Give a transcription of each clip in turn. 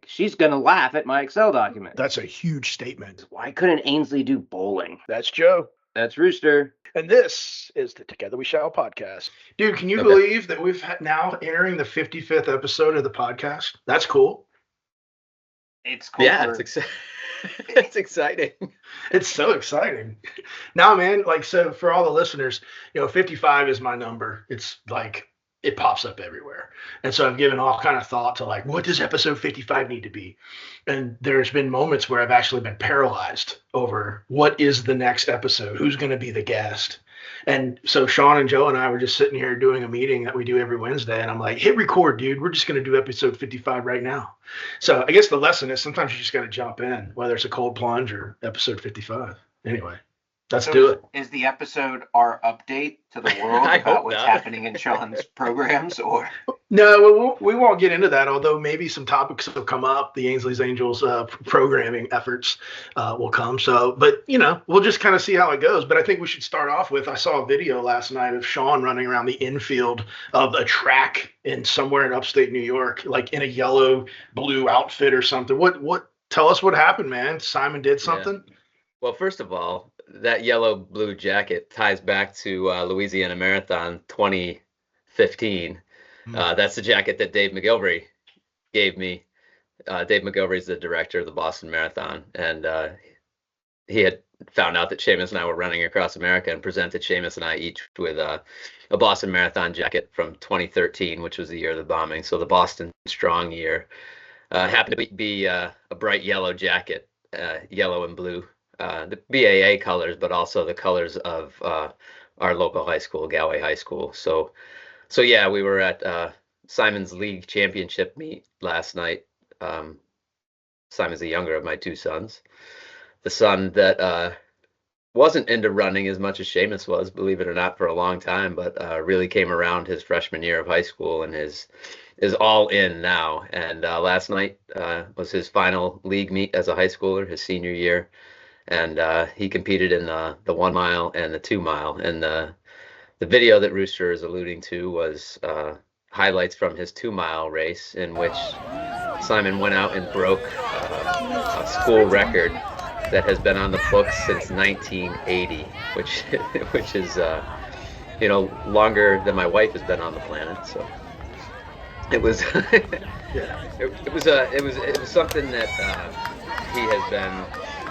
like, she's going to laugh at my Excel document. That's a huge statement. Why couldn't Ainsley do bowling? That's Joe. That's Rooster. And this is the Together We Shall podcast. Dude, can you believe that we've now entering the 55th episode of the podcast? That's cool. It's cool. Yeah, it's exciting. It's so exciting. Now, man, like, so for all the listeners, 55 is my number. It's like, it pops up everywhere. And so I've given all kind of thought to, like, what does episode 55 need to be? And there's been moments where I've actually been paralyzed over what is the next episode? Who's going to be the guest? And so Shaun and Joe and I were just sitting here doing a meeting that we do every Wednesday. And I'm like, hit record, dude. We're just going to do episode 55 right now. So I guess the lesson is sometimes you just got to jump in, whether it's a cold plunge or episode 55. Anyway, let's do it. Is the episode our update to the world about what's happening in Shaun's programs? Or no, we won't get into that, although maybe some topics will come up. The Ainsley's Angels programming efforts will come. So, but, we'll just kind of see how it goes. But I think we should start off with, I saw a video last night of Shaun running around the infield of a track somewhere in upstate New York, like in a yellow blue outfit or something. Tell us what happened, man. Simon did something? Yeah. Well, first of all, that yellow blue jacket ties back to Louisiana Marathon 2015. That's the jacket that Dave McGilvery gave me. Dave McGilvery is the director of the Boston Marathon, and he had found out that Seamus and I were running across America and presented Seamus and I each with a Boston Marathon jacket from 2013, which was the year of the bombing. So the Boston Strong year happened to be a bright yellow jacket, yellow and blue. The BAA colors, but also the colors of our local high school, Galway High School. So yeah, we were at Simon's league championship meet last night. Simon's the younger of my two sons. The son that wasn't into running as much as Seamus was, believe it or not, for a long time, but really came around his freshman year of high school and is all in now. And last night was his final league meet as a high schooler, his senior year. And he competed in the 1 mile and the 2 mile. And the video that Rooster is alluding to was highlights from his 2 mile race, in which Simon went out and broke a school record that has been on the books since 1980, which is longer than my wife has been on the planet. So it was it was something that he has been.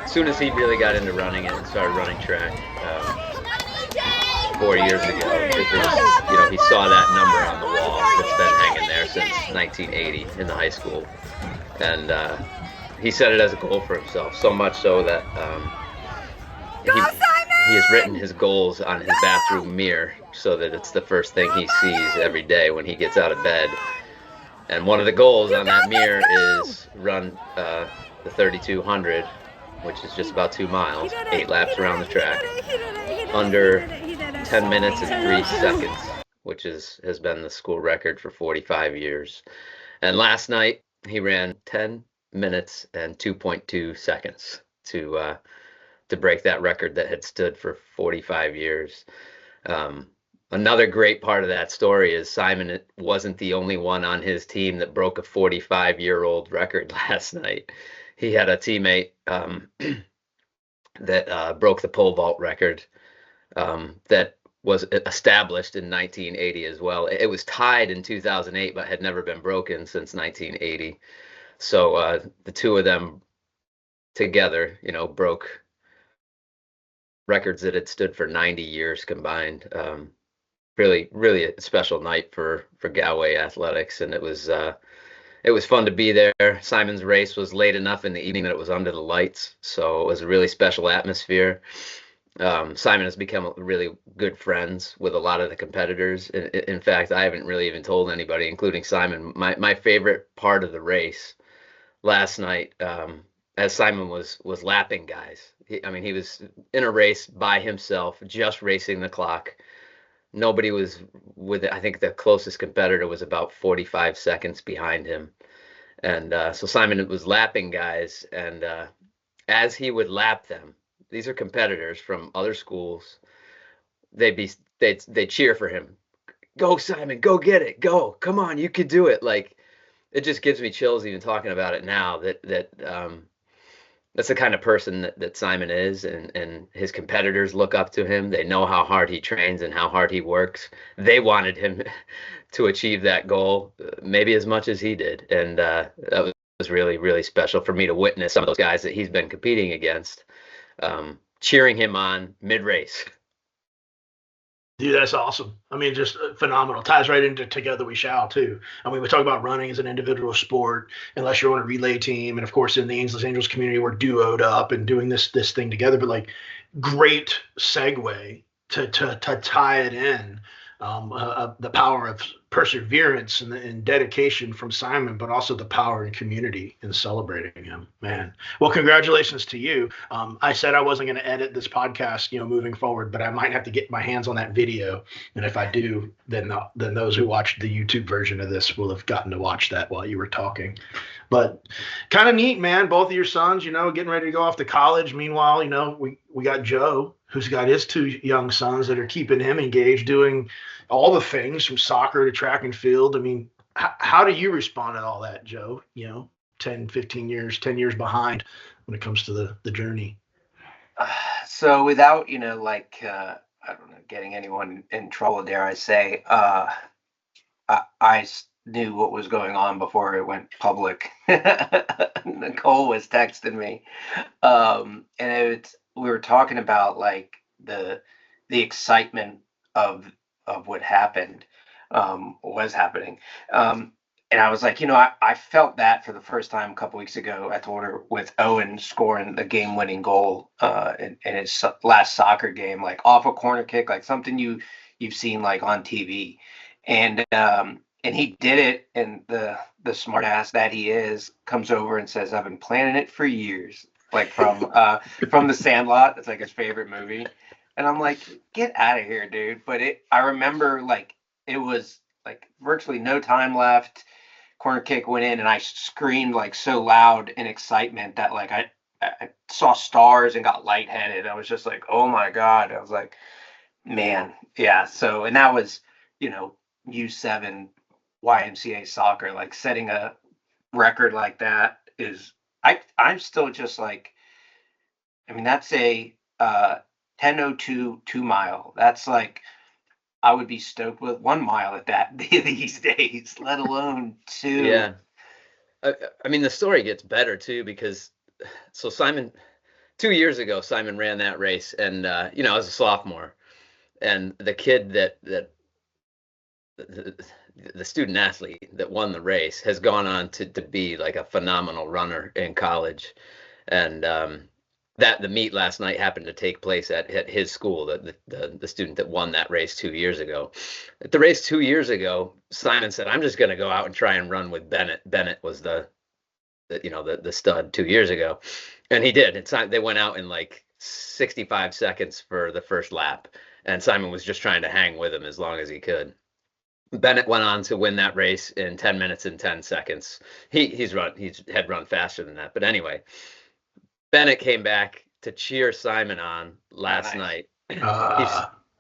As soon as he really got into running and started running track 4 years ago, he saw that number on the wall that's been hanging there since 1980 in the high school, and he set it as a goal for himself. So much so that he has written his goals on his bathroom mirror, so that it's the first thing he sees every day when he gets out of bed. And one of the goals on that mirror is run the 3200. Which is just about 2 miles, 8 laps around the track, under 10 minutes and 3 seconds, which has been the school record for 45 years. And last night, he ran 10 minutes and 2.2 seconds to break that record that had stood for 45 years. Another great part of that story is Simon wasn't the only one on his team that broke a 45-year-old record last night. He had a teammate that broke the pole vault record that was established in 1980 as well. It was tied in 2008, but had never been broken since 1980. So the two of them together, broke records that had stood for 90 years combined. Really, really a special night for Galway athletics, and it was fun to be there. Simon's race was late enough in the evening that it was under the lights, so it was a really special atmosphere. Simon has become really good friends with a lot of the competitors. In fact, I haven't really even told anybody, including Simon, my favorite part of the race last night, as Simon was lapping guys. He was in a race by himself, just racing the clock. Nobody was with it. I think the closest competitor was about 45 seconds behind him. And so Simon was lapping guys. And as he would lap them, these are competitors from other schools. They'd cheer for him. Go, Simon, go get it. Go. Come on, you could do it. Like, it just gives me chills even talking about it now. That's the kind of person that Simon is, and his competitors look up to him. They know how hard he trains and how hard he works. They wanted him to achieve that goal maybe as much as he did, and that was really, really special for me to witness some of those guys that he's been competing against, cheering him on mid-race. Dude, that's awesome. I mean, just phenomenal. Ties right into Together We Shall, too. I mean, we talk about running as an individual sport, unless you're on a relay team. And of course, in the Ainsley Angels community, we're duoed up and doing this thing together. But like, great segue to tie it in. The power of perseverance and dedication from Simon, but also the power and community in celebrating him, man. Well, congratulations to you. I said I wasn't going to edit this podcast, moving forward, but I might have to get my hands on that video. And if I do, then those who watched the YouTube version of this will have gotten to watch that while you were talking. But kind of neat, man. Both of your sons, getting ready to go off to college. Meanwhile, we got Joe, who's got his two young sons that are keeping him engaged, doing all the things from soccer to track and field. I mean, how do you respond to all that, Joe? 10 years behind when it comes to the journey. So without, I don't know, getting anyone in trouble, dare I say, I knew what was going on before it went public. Nicole was texting me, and we were talking about like the excitement of what happened, was happening. And I was like, I felt that for the first time a couple weeks ago at the order with Owen scoring the game-winning goal in his last soccer game, like off a corner kick, like something you've seen like on TV, and he did it. And the smart ass that he is comes over and says, "I've been planning it for years," like from The Sandlot. It's like his favorite movie. And I'm like, get out of here, dude. But I remember like it was like virtually no time left. Corner kick went in, and I screamed like so loud in excitement that like I saw stars and got lightheaded. I was just like, oh my God. I was like, man, yeah. So, and that was, U7 YMCA soccer, like setting a record like that is, I'm still just like, I mean, that's a 10:02 2-mile. That's like, I would be stoked with 1 mile at that these days, let alone 2. Yeah. I mean, the story gets better too, because so Simon, 2 years ago, Simon ran that race, and as a sophomore, and the kid that the student athlete that won the race has gone on to be like a phenomenal runner in college. And that the meet last night happened to take place at his school, the student that won that race 2 years ago. At the race 2 years ago, Simon said, "I'm just going to go out and try and run with Bennett." Bennett was the stud 2 years ago, and he did. They went out in like 65 seconds for the first lap, and Simon was just trying to hang with him as long as he could. Bennett went on to win that race in 10 minutes and 10 seconds. He's had run faster than that, but anyway. Bennett came back to cheer Simon on last night.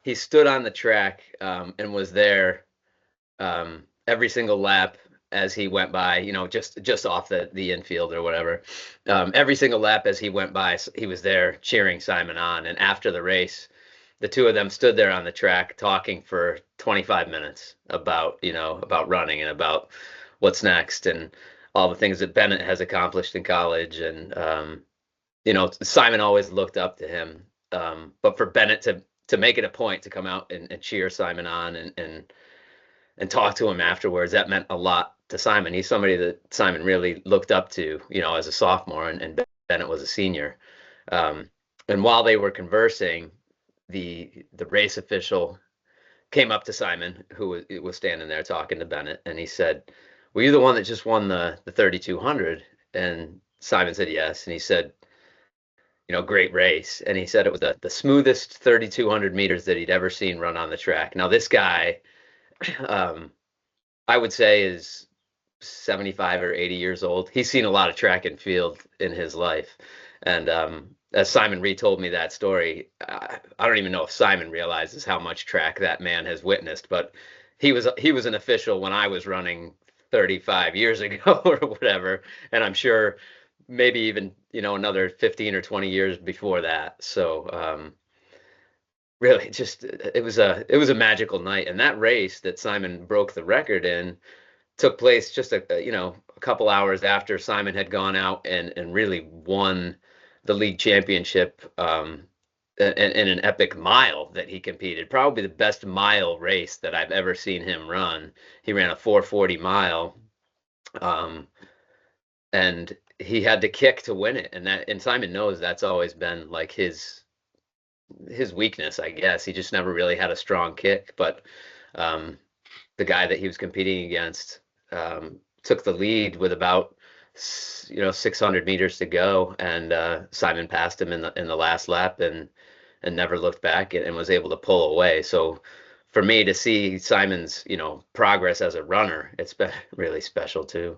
He stood on the track and was there every single lap as he went by, just off the infield or whatever. Every single lap as he went by, he was there cheering Simon on. And after the race, the two of them stood there on the track talking for 25 minutes about running and about what's next and all the things that Bennett has accomplished in college. And Simon always looked up to him, but for Bennett to make it a point to come out and cheer Simon on and talk to him afterwards, that meant a lot to Simon. He's somebody that Simon really looked up to, as a sophomore, and Bennett was a senior. And while they were conversing, the race official came up to Simon, who was standing there talking to Bennett, and he said, "Were you the one that just won the 3,200?" And Simon said yes, and he said, "Great race." And he said it was the smoothest 3,200 meters that he'd ever seen run on the track. Now, this guy, I would say, is 75 or 80 years old. He's seen a lot of track and field in his life. And as Simon retold me that story, I don't even know if Simon realizes how much track that man has witnessed, but he was an official when I was running 35 years ago or whatever. And I'm sure maybe even, another 15 or 20 years before that. So, really just, it was a magical night. And that race that Simon broke the record in took place just a couple hours after Simon had gone out and really won the league championship, in an epic mile that he competed. Probably the best mile race that I've ever seen him run. He ran a 4:40 mile, and he had to kick to win it. And Simon knows that's always been like his weakness, I guess. He just never really had a strong kick. But the guy that he was competing against took the lead with about 600 meters to go, and Simon passed him in the last lap and never looked back and was able to pull away. So for me to see Simon's progress as a runner, it's been really special too.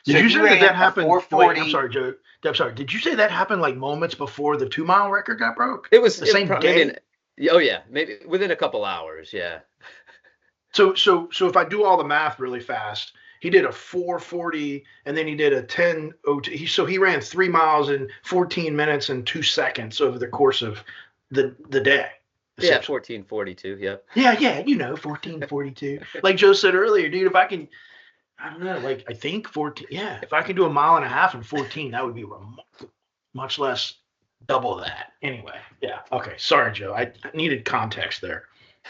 Did you say that happened? Wait, 440. I'm sorry, Joe. I'm sorry. Did you say that happened like moments before the 2-mile record got broke? It was the same day. Oh yeah, maybe within a couple hours. Yeah. So if I do all the math really fast, he did a 4:40 and then he did a 10:02. So he ran 3 miles in 14 minutes and 2 seconds over the course of the day. Yeah, 14:42. Yep. Yeah, 14:42. Like Joe said earlier, dude, if I can, I don't know, like I think 14. Yeah, if I can do a mile and a half in 14, that would be remarkable. Much less double that. Anyway, yeah. Okay, sorry, Joe. I needed context there.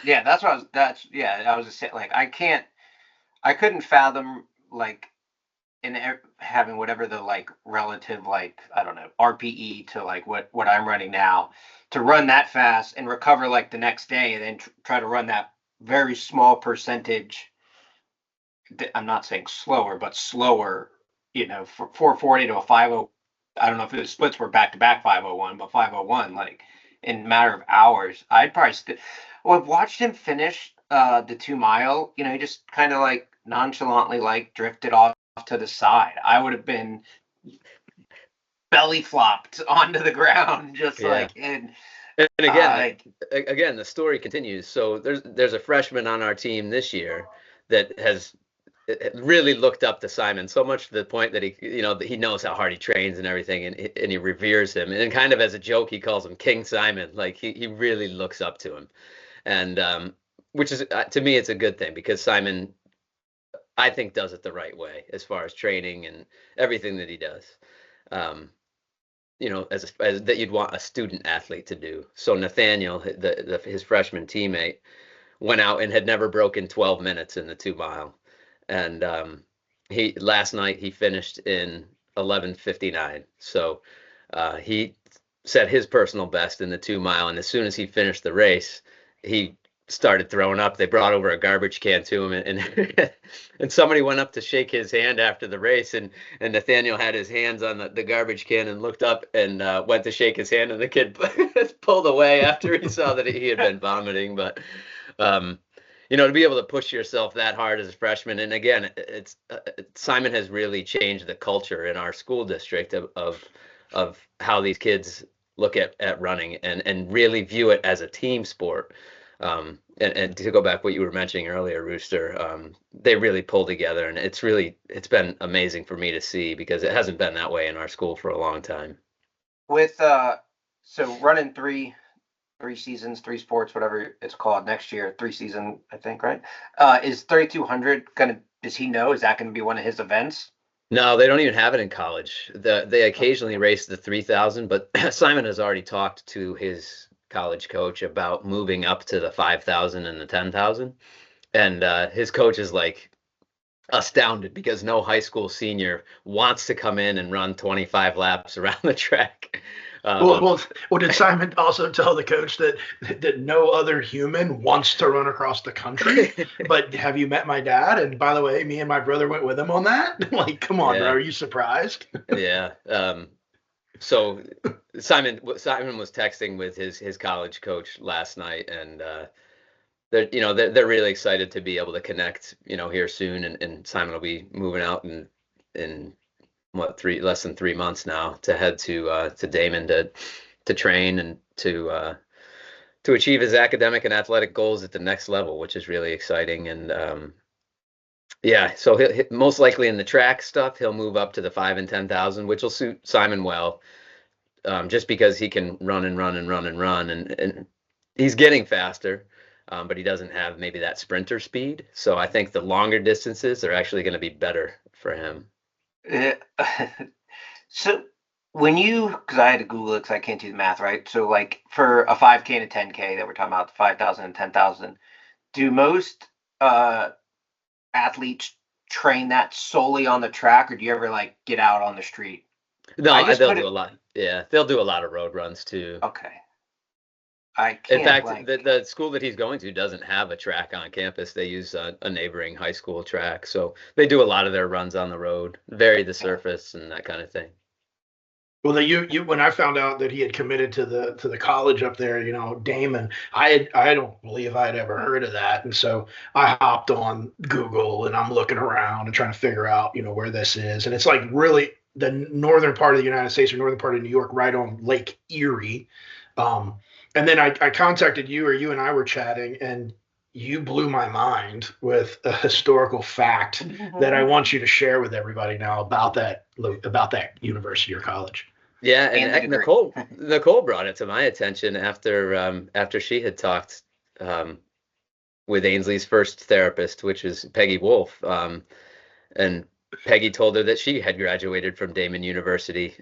Yeah, I was just saying, like, I couldn't fathom, like, having whatever the, like, relative, like, I don't know, RPE to, like, what I'm running now, to run that fast and recover, like, the next day and then try to run that very small percentage. I'm not saying slower, but slower, for 440 to a 50. I don't know if the splits were back to back 501, but 501, like, in a matter of hours, I'd probably well, I've watched him finish the 2 mile. He just kind of like nonchalantly like drifted off to the side. I would have been belly flopped onto the ground, just like and again, the story continues. So there's a freshman on our team this year that has really looked up to Simon so much to the point that he knows how hard he trains and everything, and he reveres him. And kind of as a joke, he calls him King Simon. Like he really looks up to him, and which is to me it's a good thing, because Simon, I think, does it the right way as far as training and everything that he does. As that you'd want a student athlete to do. So Nathaniel, his freshman teammate, went out and had never broken 12 minutes in the 2 mile. And last night he finished in 11:59. So he set his personal best in the 2 mile. And as soon as he finished the race, he started throwing up. They brought over a garbage can to him, and and somebody went up to shake his hand after the race, and Nathaniel had his hands on the garbage can and looked up and went to shake his hand, and the kid pulled away after he saw that he had been vomiting. But to be able to push yourself that hard as a freshman, and again, it's Simon has really changed the culture in our school district of how these kids look at running and really view it as a team sport. And to go back what you were mentioning earlier, Rooster, they really pull together, and it's been amazing for me to see, because it hasn't been that way in our school for a long time. With so running three seasons, 3 sports, whatever it's called next year, 3-season, I think, right? Is 3,200 does he know, is that gonna be one of his events? No, they don't even have it in college. They occasionally race the 3,000, but Simon has already talked to his college coach about moving up to the 5,000 and the 10,000, and his coach is like astounded, because no high school senior wants to come in and run 25 laps around the track. Well, did Simon also tell the coach that no other human wants to run across the country? But have you met my dad? And by the way, me and my brother went with him on that. Like, come on, bro, are you surprised? Yeah. So Simon was texting with his college coach last night, and they're really excited to be able to connect here soon, and Simon will be moving out in less than 3 months now to head to Damon to train and to achieve his academic and athletic goals at the next level, which is really exciting. And Yeah, so he'll most likely in the track stuff, he'll move up to the 5 and 10,000, which will suit Simon well, just because he can run and run and run and run, and he's getting faster, but he doesn't have maybe that sprinter speed. So I think the longer distances are actually going to be better for him. So when you, because I had to Google it because I can't do the math, right? So like for a 5K and a 10K that we're talking about, the 5,000 and 10,000, do most athletes train that solely on the track, or do you ever like get out on the street? No, they'll do a lot. Yeah, they'll do a lot of road runs too. Okay. I In can't fact, the school that he's going to doesn't have a track on campus. They use a neighboring high school track. So they do a lot of their runs on the road, vary the surface and that kind of thing. Well, you when I found out that he had committed to the college up there, Damon, I don't believe I had ever heard of that, and so I hopped on Google and I'm looking around and trying to figure out where this is, and it's like really the northern part of the United States or northern part of New York, right on Lake Erie. And then I contacted you, or you and I were chatting, and you blew my mind with a historical fact that I want you to share with everybody now about that university or college. Yeah, and Nicole brought it to my attention after she had talked with Ainsley's first therapist, which is Peggy Wolf, and Peggy told her that she had graduated from Damon University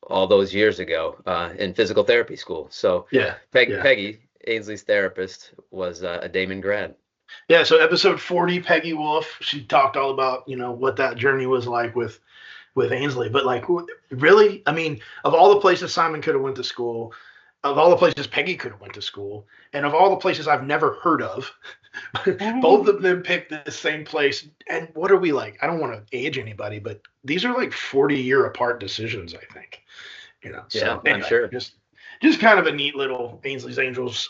all those years ago in physical therapy school. So Peggy, Ainsley's therapist, was a Damon grad. Yeah, so episode 40, Peggy Wolf, she talked all about what that journey was like with Ainsley. But like, really, I mean, of all the places Simon could have went to school, of all the places Peggy could have went to school, and of all the places I've never heard of, both of them picked the same place. And what are we like? I don't want to age anybody, but these are like 40-year apart decisions, I think. So anyway, I'm sure. Just kind of a neat little Ainsley's Angels,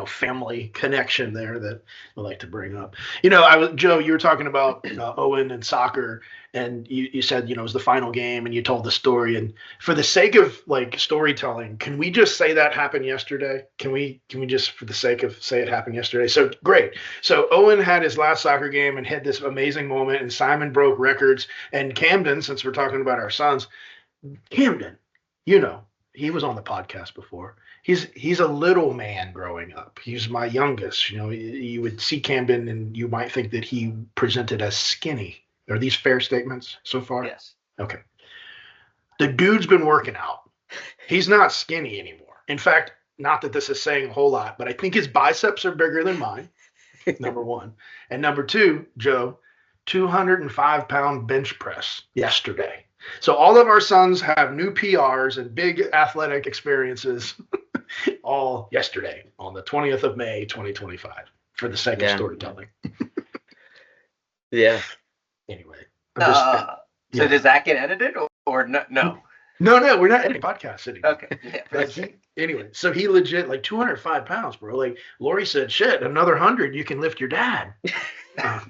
family connection there that I like to bring up. Joe, you were talking about Owen and soccer, and you said, it was the final game, and you told the story. And for the sake of like storytelling, can we just say that happened yesterday? Can we just, for the sake of say it happened yesterday? So great. So Owen had his last soccer game and had this amazing moment, and Simon broke records. And Camden, since we're talking about our sons, Camden, he was on the podcast before. He's a little man growing up. He's my youngest. You would see Camden and you might think that he presented as skinny. Are these fair statements so far? Yes. Okay. The dude's been working out. He's not skinny anymore. In fact, not that this is saying a whole lot, but I think his biceps are bigger than mine, number one. And number two, Joe, 205-pound bench press yesterday. So all of our sons have new PRs and big athletic experiences all yesterday on the 20th of May, 2025, for the sake of storytelling. Yeah. Anyway. So does that get edited or no? No, we're not editing podcasts anymore. Okay. Yeah. Anyway, so he legit, like 205 pounds, bro. Like Lori said, shit, another 100, you can lift your dad. Ha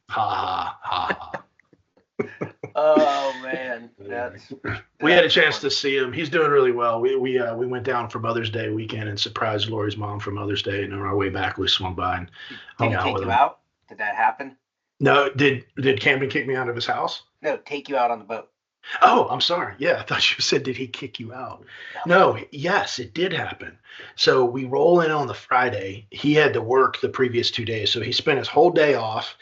ha ha. Oh man, we had a chance to see him. He's doing really well. We went down for Mother's Day weekend and surprised Lori's mom for Mother's Day. And on our way back, we swung by and hung out with him. Out? Did that happen? No. Did Camden kick me out of his house? No, take you out on the boat. Oh, I'm sorry. Yeah, I thought you said, did he kick you out? No. Yes, it did happen. So we roll in on the Friday. He had to work the previous 2 days, so he spent his whole day off.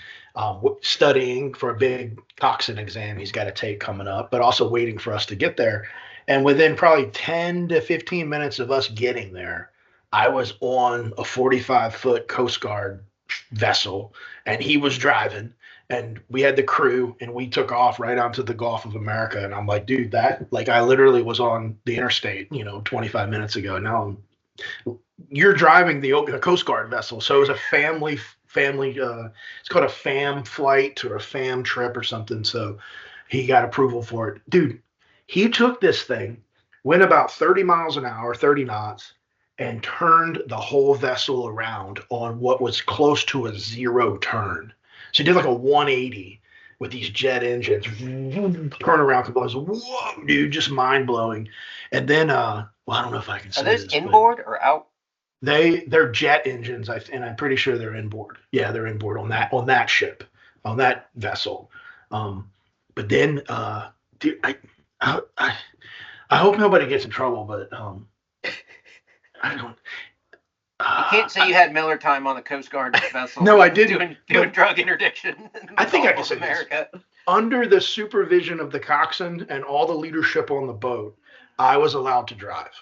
Studying for a big toxin exam he's got to take coming up, but also waiting for us to get there. And within probably 10 to 15 minutes of us getting there, I was on a 45-foot Coast Guard vessel, and he was driving, and we had the crew, and we took off right onto the Gulf of America. And I'm like, dude, I literally was on the interstate, 25 minutes ago. Now you're driving the Coast Guard vessel. So it was a family, it's called a FAM flight or a FAM trip or something. So he got approval for it. Dude, he took this thing, went about 30 miles an hour, 30 knots, and turned the whole vessel around on what was close to a zero turn. So he did like a 180 with these jet engines, turn around. I was, whoa, dude, just mind blowing. And then, I don't know if I can say this. Are those inboard or out? They're jet engines, and I'm pretty sure they're inboard. Yeah, they're inboard on that ship. on that vessel. But then, dude, I hope nobody gets in trouble, but I don't. You can't say you had Miller time on the Coast Guard vessel. No, I didn't. Doing drug interdiction. I think I can Gulf say of America. Under the supervision of the coxswain and all the leadership on the boat, I was allowed to drive.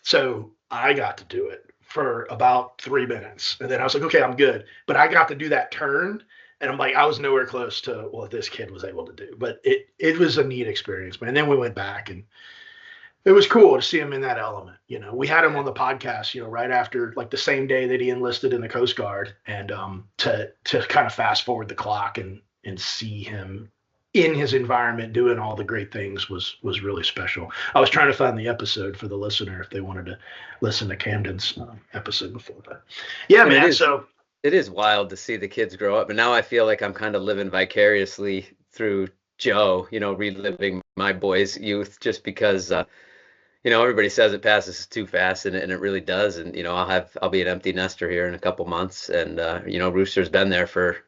So I got to do it for about 3 minutes. And then I was like, okay, I'm good. But I got to do that turn. And I'm like, I was nowhere close to what this kid was able to do. But it was a neat experience, man. And then we went back, and it was cool to see him in that element. We had him on the podcast, right after, like, the same day that he enlisted in the Coast Guard, and to kind of fast forward the clock and see him in his environment doing all the great things was really special. I was trying to find the episode for the listener if they wanted to listen to Camden's episode before that. Yeah, man. It is wild to see the kids grow up, and now I feel like I'm kind of living vicariously through Joe, reliving my boys' youth, just because everybody says it passes too fast, and it really does. And I'll be an empty nester here in a couple months, and Rooster's been there for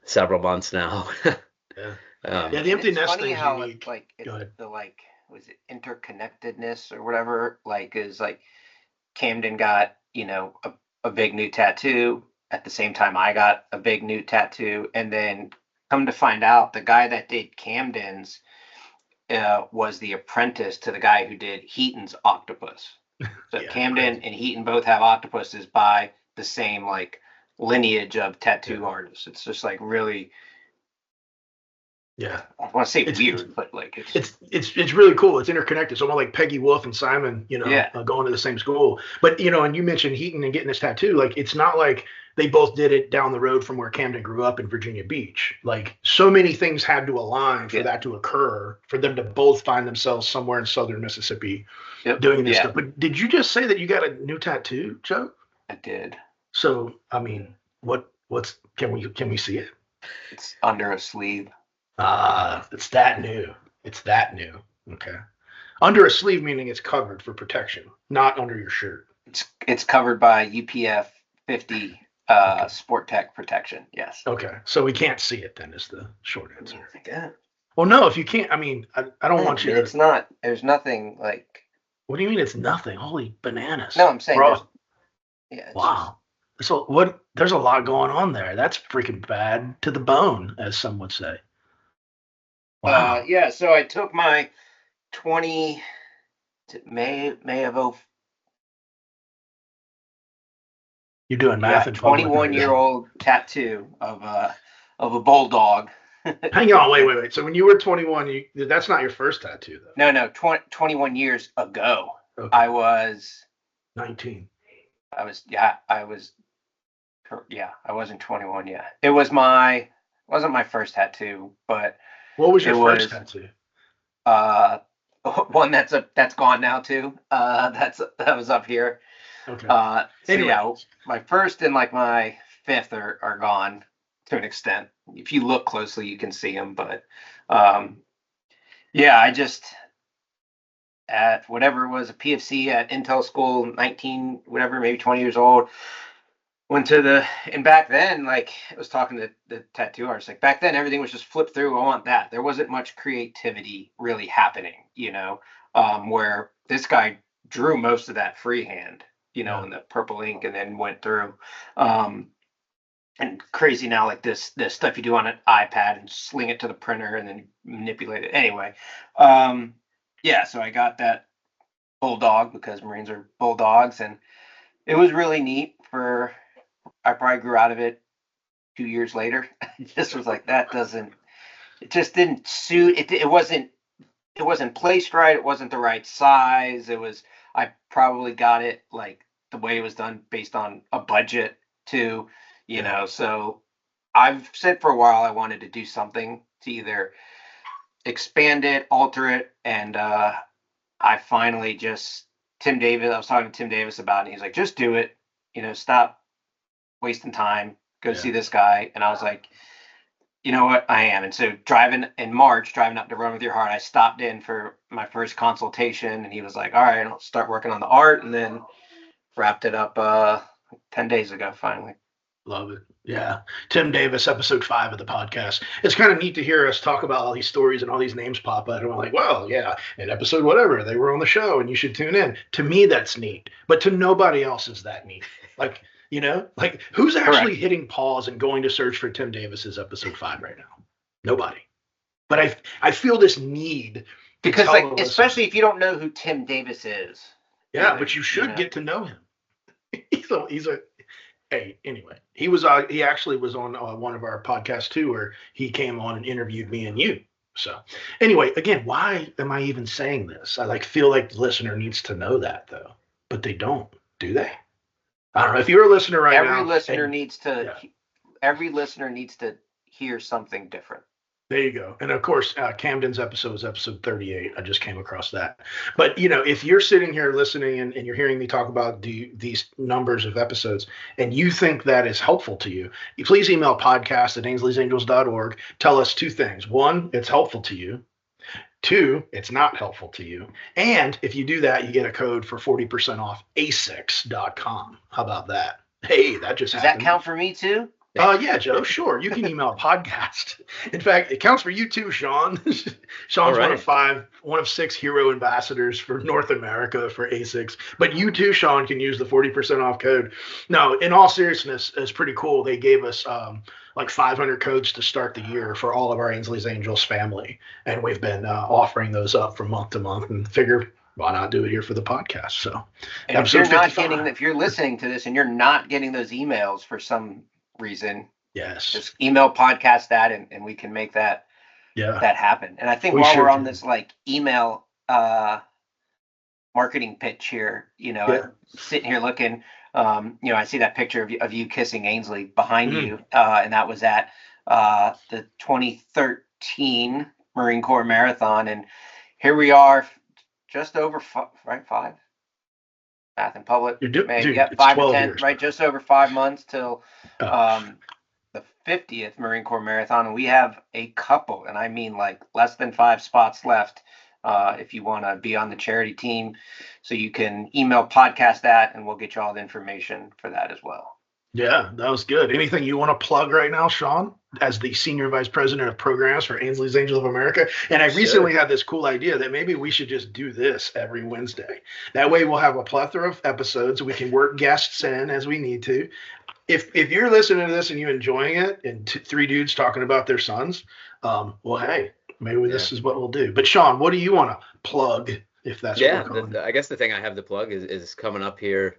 several months now. Yeah. The empty nest thing is unique. Was it interconnectedness or whatever? Is like Camden got a big new tattoo at the same time I got a big new tattoo, and then come to find out the guy that did Camden's was the apprentice to the guy who did Heaton's octopus. So yeah, Camden and Heaton both have octopuses by the same lineage of tattoo artists. It's just really. Yeah, I want to say weird, but it's really cool. It's interconnected. It's almost like Peggy Wolf and Simon, going to the same school. But and you mentioned Heaton and getting this tattoo. It's not like they both did it down the road from where Camden grew up in Virginia Beach. So many things had to align for that to occur, for them to both find themselves somewhere in southern Mississippi doing this stuff. But did you just say that you got a new tattoo, Joe? I did. So I mean, what's can we see it? It's under a sleeve. It's that new. Okay. Under a sleeve, meaning it's covered for protection, not under your shirt. It's covered by UPF 50 Sport Tech protection. Yes. Okay. So we can't see it then, is the short answer. Yeah. Well, no, if you can't, I mean, I don't want you to. It's not, there's nothing What do you mean it's nothing? Holy bananas. No, I'm saying. Wow. So there's a lot going on there. That's freaking bad to the bone, as some would say. Wow. So I took my May of You're doing math in 21-year-old tattoo of a bulldog. Hang on, wait. So when you were 21, that's not your first tattoo, though. No, 21 years ago. Okay. I was 19. I wasn't 21 yet. It wasn't my first tattoo, but what was your first tattoo? One that's gone now too. That was up here. Okay. My first and my fifth are gone to an extent. If you look closely, you can see them. But I just at whatever it was a PFC at Intel School, 19 whatever, maybe 20 years old. Went to and back then, I was talking to the tattoo artist, back then everything was just flip through. I want that. There wasn't much creativity really happening, where this guy drew most of that freehand, in the purple ink, and then went through. And crazy now, this stuff you do on an iPad and sling it to the printer and then manipulate it. Anyway, so I got that bulldog because Marines are bulldogs, and it was really neat. I probably grew out of it 2 years later. It just was it just didn't suit. It wasn't placed right. It wasn't the right size. I probably got it the way it was done based on a budget too, so I've said for a while I wanted to do something to either expand it, alter it. And I finally I was talking to Tim Davis about it. And he's like, just do it, stop wasting time, go see this guy. And I was like, you know what, I am. And so driving up to Run With Your Heart, I stopped in for my first consultation, and he was like, all right, I'll start working on the art, and then wrapped it up 10 days ago finally. Love it. Yeah. Tim Davis, episode 5 of the podcast. It's kind of neat to hear us talk about all these stories and all these names pop up. And we're like, well, yeah, in episode whatever, they were on the show and you should tune in. To me, that's neat. But to nobody else is that neat. Like, like who's actually Correct. hitting pause and going to search for Tim Davis's episode 5 right now? Nobody. But I feel this need to Because, tell like, the listener. especially if you don't know who Tim Davis is. Yeah, either, but you should know? get to know him. he's a Hey, anyway, he actually was on one of our podcasts too, where he came on and interviewed me and you. So anyway, again, why am I even saying this? I feel like the listener needs to know that though, but they don't, do they? I don't know. If you're a listener right now, Every listener needs to hear something different. There you go. And of course, Camden's episode was episode 38. I just came across that. But, if you're sitting here listening and you're hearing me talk about these numbers of episodes and you think that is helpful to you, please email podcast@ainsleysangels.org. Tell us 2 things. 1, it's helpful to you. 2, it's not helpful to you. And if you do that, you get a code for 40% off asics.com. How about that? Hey, that just happened. Does that count for me too? Yeah, Joe, sure. You can email a podcast. In fact, it counts for you too, Shaun. Shaun's right. one of 6 hero ambassadors for North America for ASICs. But you too, Shaun, can use the 40% off code. No, in all seriousness, it's pretty cool. They gave us like 500 codes to start the year for all of our Ainsley's Angels family. And we've been offering those up from month to month and figure why not do it here for the podcast? So, and if you're listening to this and you're not getting those emails for some reason, yes, just email podcast that and we can make that happen. And I think while we're on this like email marketing pitch here, sitting here looking, I see that picture of you kissing Ainsley behind you, and that was at the 2013 Marine Corps Marathon, and here we are, just over 5. Math in public. Maybe, 5 to 10, right? Just over 5 months till the 50th Marine Corps Marathon, and we have a couple, and I mean like less than 5 spots left. If you want to be on the charity team, so you can email podcast that, and we'll get you all the information for that as well. Yeah, that was good. Anything you want to plug right now, Shaun, as the Senior Vice President of Programs for Ainsley's Angels of America? And I recently had this cool idea that maybe we should just do this every Wednesday. That way we'll have a plethora of episodes. We can work guests in as we need to. If you're listening to this and you're enjoying it and 3 dudes talking about their sons, well, hey, maybe this is what we'll do. But Shaun, what do you want to plug if that's what we're calling? I guess the thing I have to plug is coming up here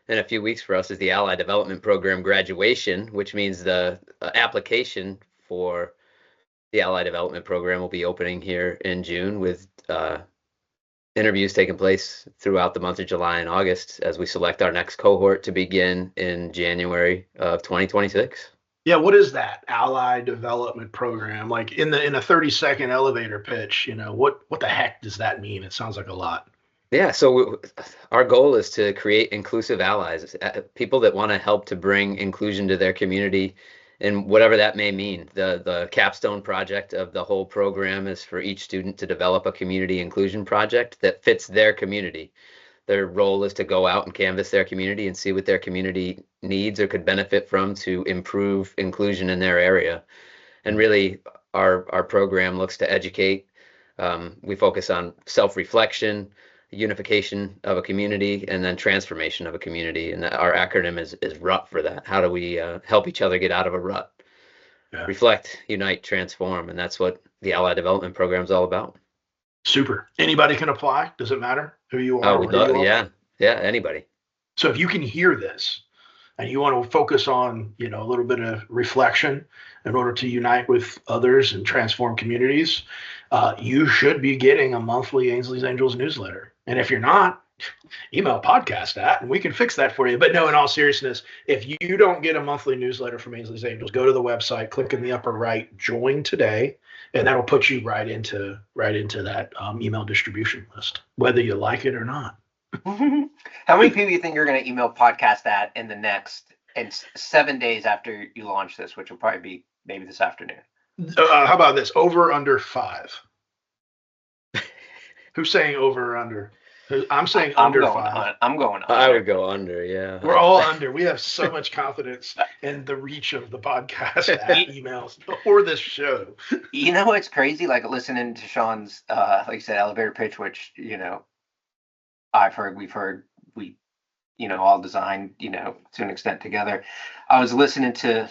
in a few weeks for us is the Allied Development Program graduation, which means the application for the Allied Development Program will be opening here in June with interviews taking place throughout the month of July and August as we select our next cohort to begin in January of 2026. Yeah, what is that Allied Development Program? Like in a 30-second elevator pitch, what the heck does that mean? It sounds like a lot. Yeah, so our goal is to create inclusive allies, people that want to help to bring inclusion to their community, and whatever that may mean. The capstone project of the whole program is for each student to develop a community inclusion project that fits their community. Their role is to go out and canvass their community and see what their community needs or could benefit from to improve inclusion in their area. And really, our program looks to educate. We focus on self-reflection, unification of a community, and then transformation of a community. And our acronym is RUT for that. How do we help each other get out of a rut? Yeah. Reflect, unite, transform. And that's what the Allied Development Program is all about. Super. Anybody can apply. Does it matter who you are? Yeah, anybody. So if you can hear this and you want to focus on, a little bit of reflection in order to unite with others and transform communities, you should be getting a monthly Ainsley's Angels newsletter. And if you're not, email podcast that and we can fix that for you. But no, in all seriousness, if you don't get a monthly newsletter from Ainsley's Angels, go to the website, click in the upper right, join today, and that'll put you right into that email distribution list, whether you like it or not. How many people do you think you're going to email podcast that in the next 7 days after you launch this, which will probably be maybe this afternoon? How about this? Over, under 5. Who's saying over or under? I'm saying I'm under going 5. I'm going I under. would go under. Yeah. We're all under. We have so much confidence in the reach of the podcast emails or this show. You know what's crazy? Like listening to Shaun's, like you said, elevator pitch, which we've heard, we all designed, to an extent together. I was listening to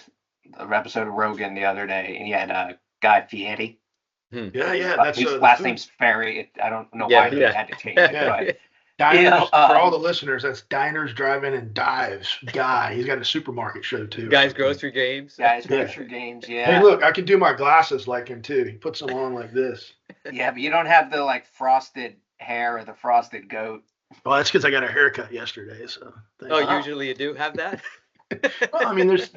an episode of Rogan the other day, and he had Guy Fieri. Yeah, that's His the last food. name's Ferry. I don't know Yeah, why he yeah. had to change it, Yeah. but Diners, for all the listeners, that's Diners, Drive-In, and Dives. Guy, he's got a supermarket show too. Guys, grocery games. guys, grocery games, yeah. Hey, look, I can do my glasses like him too. He puts them on like this. Yeah, but you don't have the like frosted hair or the frosted goat. Well, that's because I got a haircut yesterday. So. Usually you do have that. Well, I mean, there's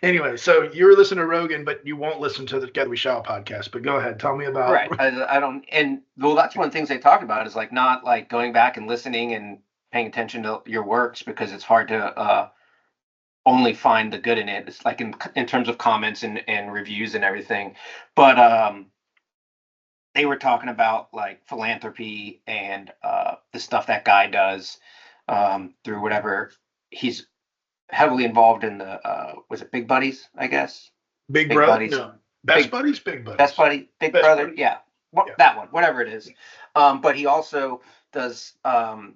anyway. So you're listening to Rogan, but you won't listen to the Together We Shall podcast. But go ahead, tell me about. Right. I don't. And well, that's one of the things they talk about is like not like going back and listening and paying attention to your works because it's hard to only find the good in it. It's like in terms of comments and reviews and everything. But they were talking about like philanthropy and the stuff that guy does through whatever he's heavily involved in the was it Big Buddies, I guess? Big Brother? Buddies. No. Best Buddies? Big Buddies. Best Buddy, Big Best Brother, Buddies. yeah. Yeah. That one, whatever it is. But he also does and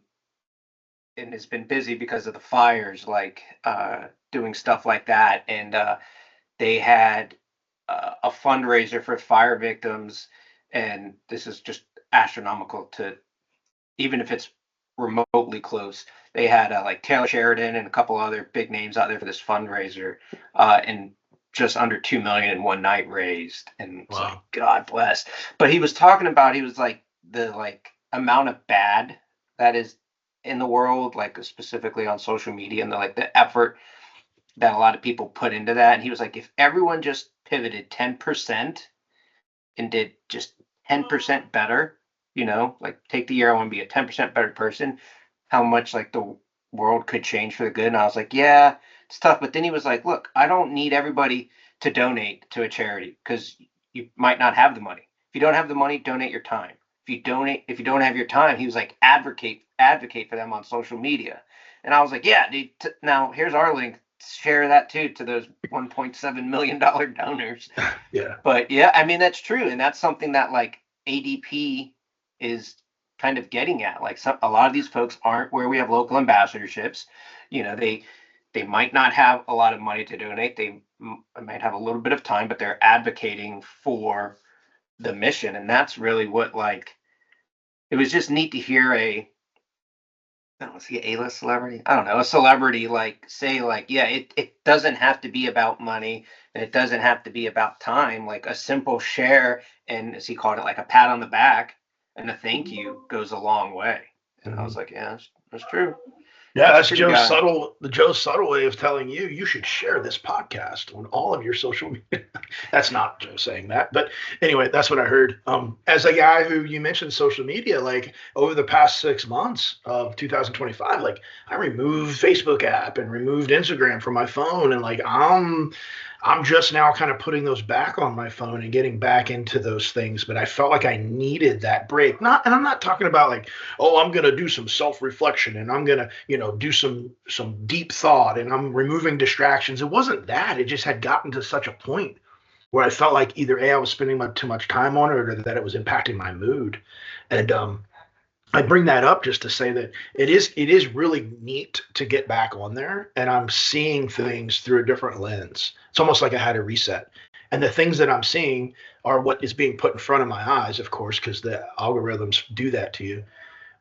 has been busy because of the fires, like doing stuff like that. And they had a fundraiser for fire victims, and this is just astronomical to even if it's remotely close. They had like Taylor Sheridan and a couple other big names out there for this fundraiser, and just under 2 million in one night raised. And it's like, God bless. But he was talking about, he was like the like amount of bad that is in the world, like specifically on social media, and the effort that a lot of people put into that. And he was like, if everyone just pivoted 10% and did just 10% better, like take the year, I want to be a 10% better person, how much like the world could change for the good. And I was like, yeah, it's tough. But then he was like, look, I don't need everybody to donate to a charity because you might not have the money. If you don't have the money, donate your time. If you don't have your time, he was like, advocate for them on social media. And I was like, yeah, dude, now here's our link. Share that too to those $1.7 million donors. Yeah. But yeah, I mean, that's true. And that's something that like ADP is kind of getting at. Like a lot of these folks aren't where we have local ambassadorships. They might not have a lot of money to donate. They might have a little bit of time, but they're advocating for the mission. And that's really what like, it was just neat to hear was he an A-list celebrity? I don't know, a celebrity like say like, yeah, it doesn't have to be about money and it doesn't have to be about time. Like a simple share and as he called it, like a pat on the back and a thank you goes a long way. And I was like, yeah, that's true. Yeah, that's the Joe Subtle way of telling you should share this podcast on all of your social media. That's not Joe saying that, but anyway, that's what I heard. As a guy who you mentioned social media, like over the past 6 months of 2025, like I removed Facebook app and removed Instagram from my phone, and like I'm just now kind of putting those back on my phone and getting back into those things. But I felt like I needed that break. And I'm not talking about like, oh, I'm going to do some self-reflection and I'm going to, do some deep thought and I'm removing distractions. It wasn't that. It just had gotten to such a point where I felt like either I was spending too much time on it or that it was impacting my mood. And I bring that up just to say that it is really neat to get back on there, and I'm seeing things through a different lens. It's almost like I had a reset. And the things that I'm seeing are what is being put in front of my eyes, of course, because the algorithms do that to you.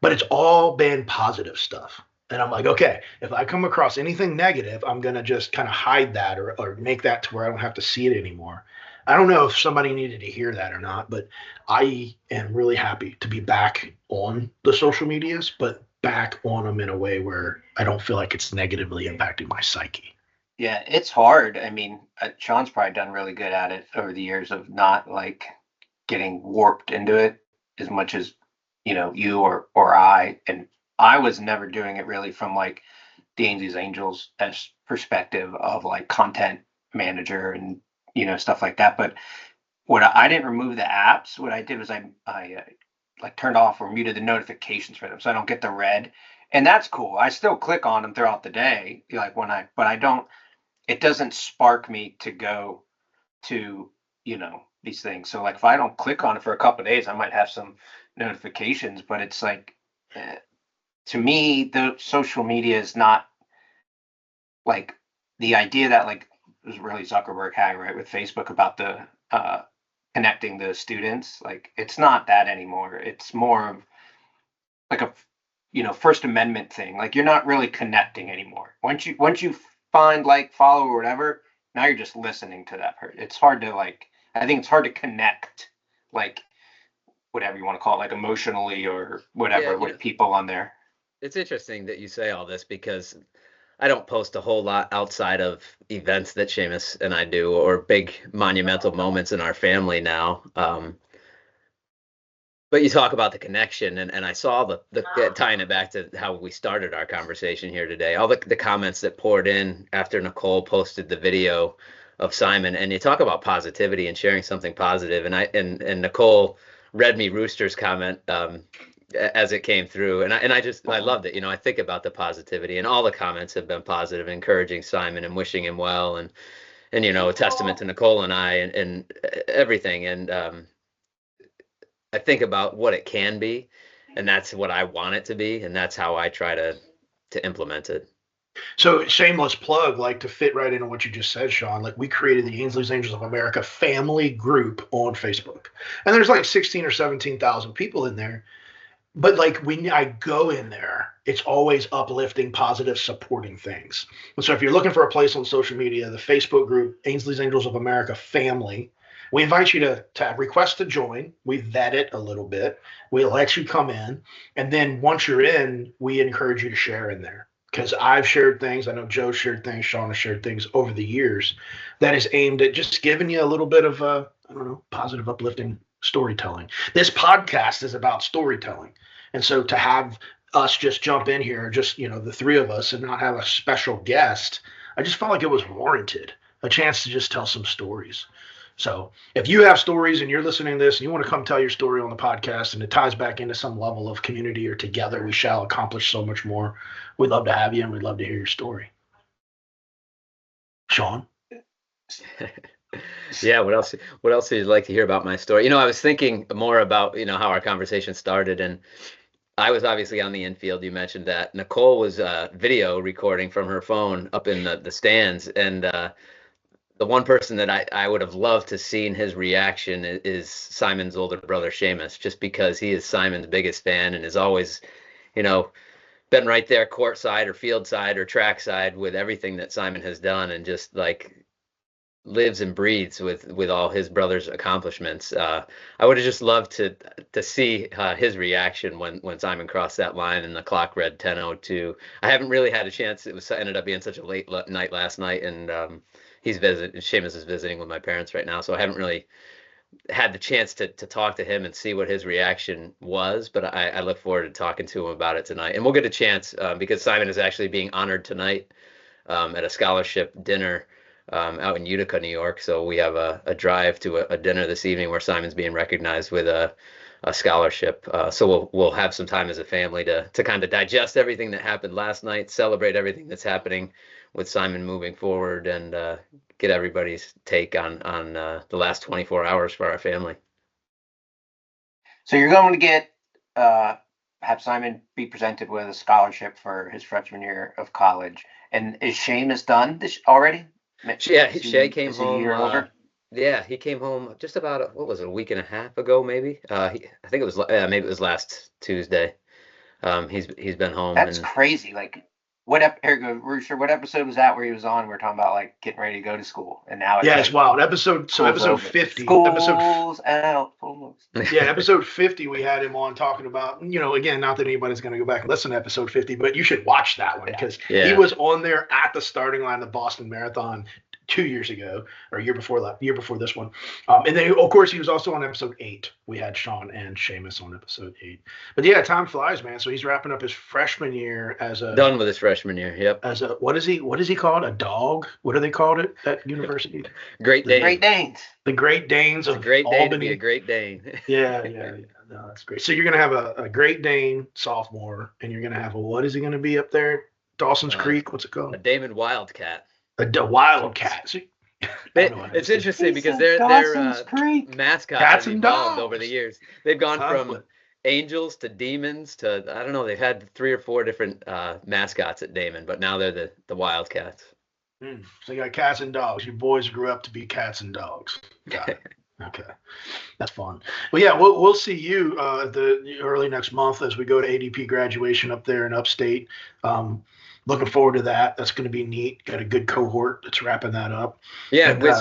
But it's all been positive stuff. And I'm like, okay, if I come across anything negative, I'm going to just kind of hide that or make that to where I don't have to see it anymore. I don't know if somebody needed to hear that or not, but I am really happy to be back on the social medias, but back on them in a way where I don't feel like it's negatively impacting my psyche. Yeah, it's hard. I mean, Shaun's probably done really good at it over the years of not like getting warped into it as much as, you or I. And I was never doing it really from like the Ainsley's Angels as perspective of like content manager and stuff like that. But what I didn't remove the apps. What I did was I like turned off or muted the notifications for them, so I don't get the red. And that's cool. I still click on them throughout the day, like but I don't. It doesn't spark me to go to these things. So like if I don't click on it for a couple of days, I might have some notifications, but it's like to me, the social media is not like the idea that like it was really Zuckerberg had right with Facebook about the connecting the students. Like it's not that anymore. It's more of like a First Amendment thing. Like you're not really connecting anymore. Once you find like follow or whatever, now you're just listening to that person. It's hard to like. I think it's hard to connect like whatever you want to call it, like emotionally or whatever with people on there. It's interesting that you say all this because I don't post a whole lot outside of events that Seamus and I do or big monumental moments in our family now. But you talk about the connection, and I saw the tying it back to how we started our conversation here today, all the comments that poured in after Nicole posted the video of Simon, and you talk about positivity and sharing something positive, and Nicole read me Rooster's comment as it came through, and I loved it. I think about the positivity, and all the comments have been positive, encouraging Simon and wishing him well, and a testament to Nicole and I and everything, and I think about what it can be, and that's what I want it to be, and that's how I try to implement it. So shameless plug, like to fit right into what you just said, Shaun, like we created the Ainsley's Angels of America family group on Facebook. And there's like 16 or 17,000 people in there. But like when I go in there, it's always uplifting, positive, supporting things. And so if you're looking for a place on social media, the Facebook group, Ainsley's Angels of America family, we invite you to request to join. We vet it a little bit. We let you come in. And then once you're in, we encourage you to share in there. Because I've shared things, I know Joe shared things, Shaun has shared things over the years that is aimed at just giving you a little bit of, positive, uplifting storytelling. This podcast is about storytelling. And so to have us just jump in here, just, the three of us and not have a special guest, I just felt like it was warranted, a chance to just tell some stories. So if you have stories and you're listening to this and you want to come tell your story on the podcast and it ties back into some level of community or together, we shall accomplish so much more. We'd love to have you and we'd love to hear your story. Shaun? Yeah, what else would you like to hear about my story? I was thinking more about, how our conversation started, and I was obviously on the infield. You mentioned that. Nicole was video recording from her phone up in the stands, and the one person that I would have loved to seen his reaction is Simon's older brother, Seamus, just because he is Simon's biggest fan and has always, been right there courtside or field side or track side with everything that Simon has done, and just like lives and breathes with all his brother's accomplishments. I would have just loved to see his reaction when Simon crossed that line and the clock read 10:02. I haven't really had a chance. It ended up being such a late night last night, and Seamus is visiting with my parents right now, so I haven't really had the chance to talk to him and see what his reaction was, but I look forward to talking to him about it tonight. And we'll get a chance because Simon is actually being honored tonight at a scholarship dinner out in Utica, New York. So we have a drive to a dinner this evening where Simon's being recognized with a scholarship. So we'll have some time as a family to kind of digest everything that happened last night, celebrate everything that's happening with Simon moving forward, and get everybody's take on the last 24 hours for our family. So you're going to get have Simon be presented with a scholarship for his freshman year of college. And is Seamus done this already? Yeah, Shay came home. Yeah, he came home just about a week and a half ago, maybe. I think it was maybe it was last Tuesday. He's been home. That's crazy. Like, Rooster, what episode was that where he was on? We were talking about like getting ready to go to school, and now it's wild. Episode 50. School's out. Yeah, episode 50, we had him on talking about, again, not that anybody's going to go back and listen to episode 50, but you should watch that one because he was on there at the starting line of the Boston Marathon 2 years ago, or year before this one. And then, of course, he was also on episode 8. We had Shaun and Seamus on episode 8. But yeah, time flies, man. So he's wrapping up his freshman year done with his freshman year. Yep. What is he called? A dog? What do they call it at university? Great Danes. Great Danes. The Great Danes of Great Dane Albany. to be a Great Dane. Yeah. No, that's great. So you're going to have a Great Dane sophomore, and you're going to have what is he going to be up there? Dawson's Creek? What's it A called? Damon Wildcat. A Wildcat. So, I don't know how to It's say. interesting He because said their Dawson's Creek. mascot Cats has and evolved over the dogs. years. They've gone Huh? from angels to demons to I don't know. They've had 3 or 4 different mascots at Damon, but now they're the Wildcats. So you got cats and dogs. Your boys grew up to be cats and dogs. Got it. Okay, that's fun. Well, yeah, we'll see you the early next month as we go to ADP graduation up there in upstate. Looking forward to that. That's going to be neat. Got a good cohort that's wrapping that up. Yeah, And, with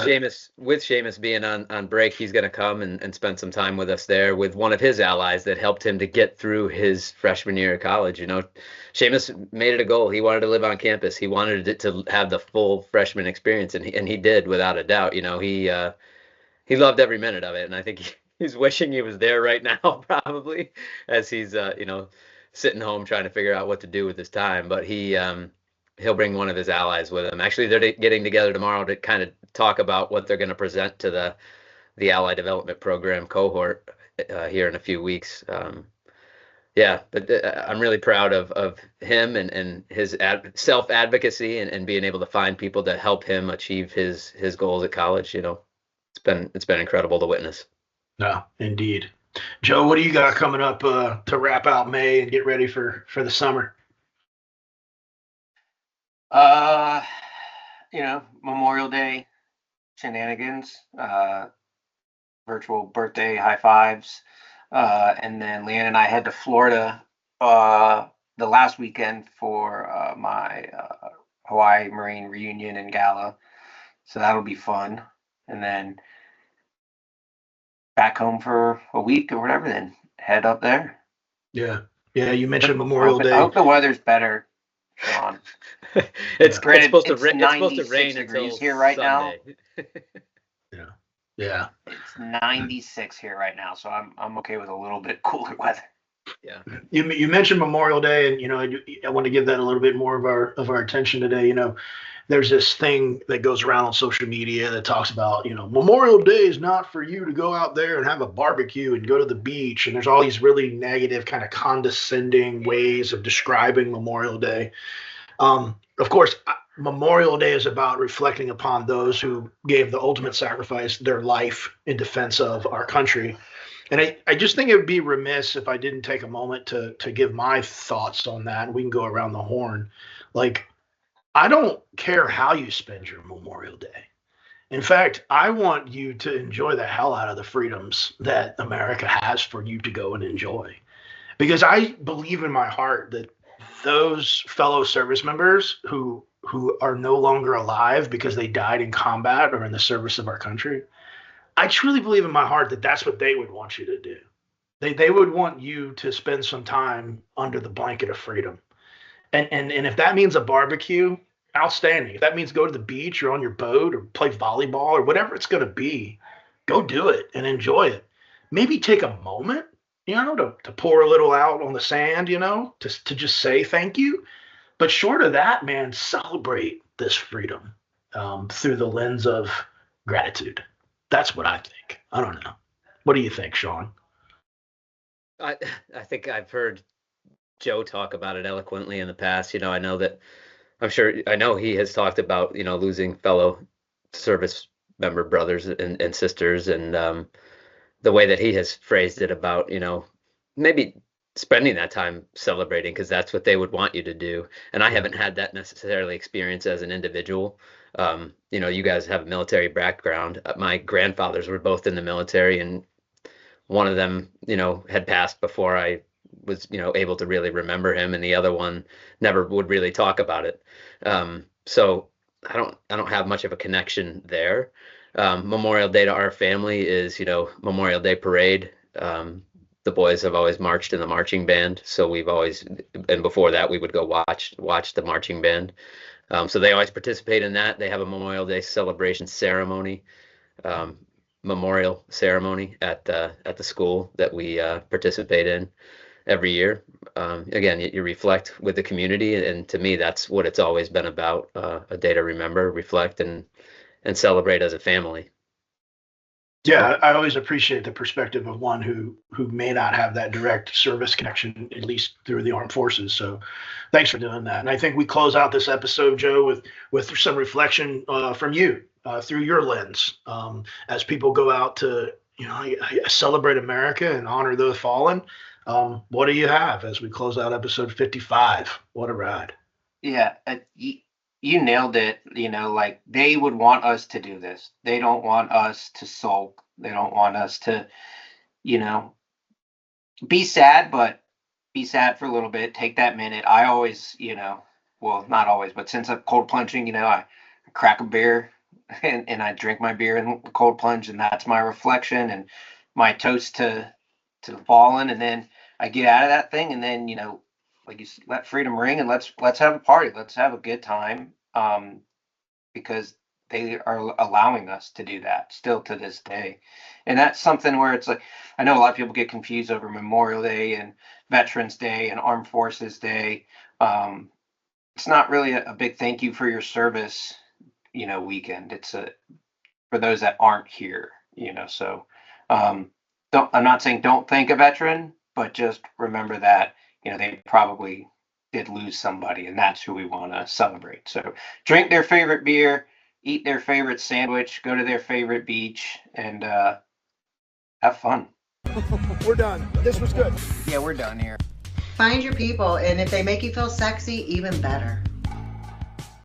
Seamus being on break, he's going to come and spend some time with us there with one of his allies that helped him to get through his freshman year of college. Seamus made it a goal. He wanted to live on campus. He wanted it to have the full freshman experience, and he did without a doubt. He loved every minute of it, and I think he's wishing he was there right now, probably, as he's sitting home trying to figure out what to do with his time. But he'll bring one of his allies with him. Actually, they're getting together tomorrow to kind of talk about what they're going to present to the Ally Development Program cohort here in a few weeks. Yeah, but I'm really proud of him and his self advocacy and being able to find people to help him achieve his goals at college. It's been incredible to witness. No, indeed. Joe, what do you got coming up to wrap out May and get ready for the summer? Memorial Day shenanigans, virtual birthday high fives, and then Leanne and I head to Florida the last weekend for my Hawaii Marine reunion and gala, so that'll be fun. And then back home for a week or whatever, then head up there. Yeah. You mentioned I Memorial hope, Day. I hope the weather's better, Sean. It's Granted, supposed to it's rain. It's supposed to 96 rain degrees until here right Sunday. Yeah. It's 96 here right now, so I'm okay with a little bit cooler weather. Yeah. You mentioned Memorial Day, and I want to give that a little bit more of our attention today. There's this thing that goes around on social media that talks about, Memorial Day is not for you to go out there and have a barbecue and go to the beach. And there's all these really negative, kind of condescending ways of describing Memorial Day. Of course, Memorial Day is about reflecting upon those who gave the ultimate sacrifice, their life in defense of our country. And I just think it would be remiss if I didn't take a moment to give my thoughts on that. We can go around the horn. Like, I don't care how you spend your Memorial Day. In fact, I want you to enjoy the hell out of the freedoms that America has for you to go and enjoy. Because I believe in my heart that those fellow service members who are no longer alive because they died in combat or in the service of our country, I truly believe in my heart that that's what they would want you to do. They would want you to spend some time under the blanket of freedom. And if that means a barbecue, outstanding. If that means go to the beach or on your boat or play volleyball or whatever it's going to be, go do it and enjoy it. Maybe take a moment, to pour a little out on the sand, to just say thank you. But short of that, man, celebrate this freedom through the lens of gratitude. That's what I think. I don't know. What do you think, Shaun? I think I've heard Joe talk about it eloquently in the past. I know he has talked about, losing fellow service member brothers and sisters, and the way that he has phrased it about, maybe spending that time celebrating because that's what they would want you to do. And I haven't had that necessarily experience as an individual. You guys have a military background. My grandfathers were both in the military, and one of them, had passed before I was, able to really remember him, and the other one never would really talk about it. So I don't have much of a connection there. Memorial Day to our family is, Memorial Day parade. The boys have always marched in the marching band, so we've always, and before that we would go watch the marching band. So they always participate in that. They have a Memorial Day celebration ceremony, memorial ceremony at the school that we participate in every year. Again, you reflect with the community, and to me, that's what it's always been about, a day to remember, reflect, and celebrate as a family. Yeah, I always appreciate the perspective of one who may not have that direct service connection, at least through the armed forces. So, thanks for doing that. And I think we close out this episode, Joe, with some reflection from you through your lens as people go out to celebrate America and honor the fallen. What do you have as we close out episode 55? What a ride! Yeah, you nailed it. Like they would want us to do this. They don't want us to sulk. They don't want us to, you know, be sad, but be sad for a little bit. Take that minute. I always, well, not always, but since I'm cold plunging, I crack a beer and I drink my beer in the cold plunge, and that's my reflection and my toast to the fallen. And then I get out of that thing, and then like let freedom ring, and let's have a party. Let's have a good time, because they are allowing us to do that still to this day. And that's something where it's like, I know a lot of people get confused over Memorial Day and Veterans Day and Armed Forces Day. It's not really a big thank you for your service, weekend. It's for those that aren't here, so I'm not saying don't thank a veteran, but just remember that they probably did lose somebody, and that's who we want to celebrate. So drink their favorite beer, eat their favorite sandwich, go to their favorite beach, and have fun. We're done. This was good. Yeah, we're done here. Find your people, and if they make you feel sexy, even better.